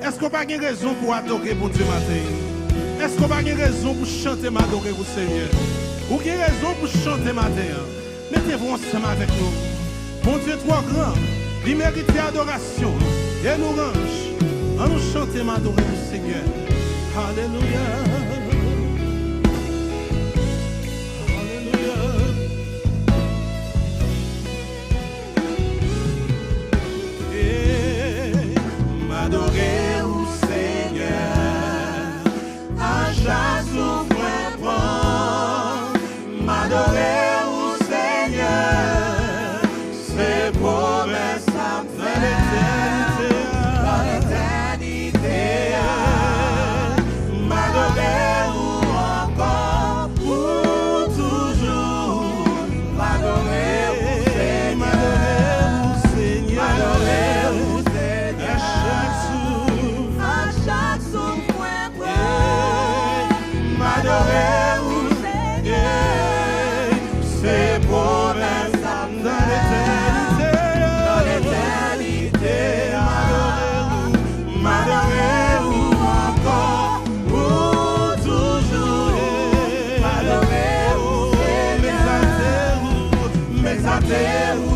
Est-ce qu'on n'a pas de raison pour adorer pour Dieu matin? Est-ce qu'on n'a pas de raison pour chanter, m'adorer pour Seigneur? Ou qu'il y a raison pour chanter matin? Mettez-vous ensemble avec nous. Bon Dieu, toi grand, il mérite l'adoration. Et nous range. On nous chanter, m'adorer pour Seigneur. Alléluia. M'adorer au Seigneur, à chaque souffle prend. M'adorer au Seigneur, c'est promesse à faire dans l'éternité. M'adorer encore pour toujours. M'adorer au Seigneur, m'adorer au Seigneur. À chaque souffle m'adorer au Seigneur, c'est promesse dans l'éternité. M'adorer encore pour toujours. M'adorer au Seigneur, m'exalter.